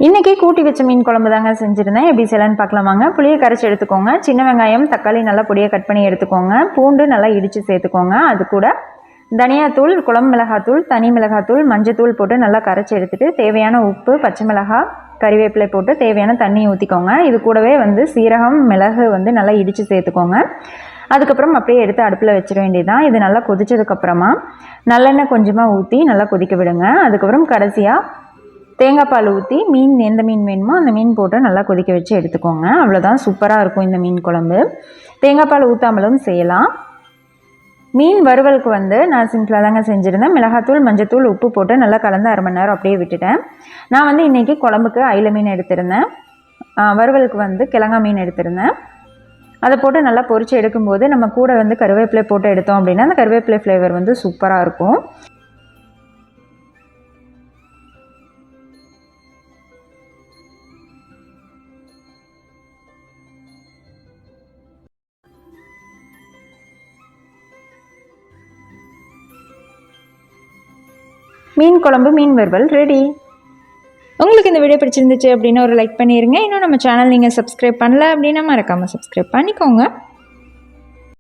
இன்றைக்கி கூட்டி வச்ச மீன் குழம்பு தாங்க செஞ்சுருந்தேன். எப்படி செய்யலான்னு பார்க்கலாமாங்க. புளியை கரைச்சி எடுத்துக்கோங்க. சின்ன வெங்காயம் தக்காளி நல்லா பொடியை கட் பண்ணி எடுத்துக்கோங்க. பூண்டு நல்லா இடித்து சேர்த்துக்கோங்க. அது கூட தனியாத்தூள், குழம்பு மிளகாத்தூள், தனி மிளகாத்தூள், மஞ்சத்தூள் போட்டு நல்லா கரைச்சி எடுத்துகிட்டு தேவையான உப்பு, பச்சை மிளகாய், கறிவேப்பிலை போட்டு தேவையான தண்ணி ஊற்றிக்கோங்க. இது கூடவே சீரகம், மிளகு நல்லா இடித்து சேர்த்துக்கோங்க. அதுக்கப்புறம் அப்படியே எடுத்து அடுப்பில் வச்சிட வேண்டியதுதான். இது நல்லா கொதிச்சதுக்கப்புறமா நல்லெண்ணெய் கொஞ்சமாக ஊற்றி நல்லா கொதிக்க விடுங்க. அதுக்கப்புறம் கடைசியாக தேங்காய் பால் ஊற்றி மீன் எந்த மீன் வேணுமோ அந்த மீன் போட்டு நல்லா கொதிக்க வச்சு எடுத்துக்கோங்க. அவ்வளோதான், சூப்பராக இருக்கும் இந்த மீன் குழம்பு. தேங்காய் பால் ஊற்றாமலும் செய்யலாம். மீன் வறுவலுக்கு நான் சிம்பிளாக தாங்க செஞ்சுருந்தேன். மிளகாத்தூள், மஞ்சத்தூள், உப்பு போட்டு நல்லா கலந்து 1/2 மணி நேரம் அப்படியே விட்டுட்டேன். நான் இன்றைக்கி குழம்புக்கு அயிலை மீன் எடுத்திருந்தேன். வறுவலுக்கு கிழங்கா மீன் எடுத்திருந்தேன். அதை போட்டு நல்லா பொரித்து எடுக்கும்போது நம்ம கூட கருவேப்பிலை போட்டு எடுத்தோம் அப்படின்னா அந்த கருவேப்பிலை ஃப்ளேவர் சூப்பராக இருக்கும். மீன் குழம்பு, மீன் வறுவல் ரெடி. உங்களுக்கு இந்த வீடியோ பிடிச்சிருந்துச்சு அப்படின்னா ஒரு லைக் பண்ணிடுங்க. இன்னும் நம்ம சேனல் நீங்கள் சப்ஸ்கிரைப் பண்ணல அப்படின்னா மறக்காமல் சப்ஸ்கிரைப் பண்ணிக்கோங்க.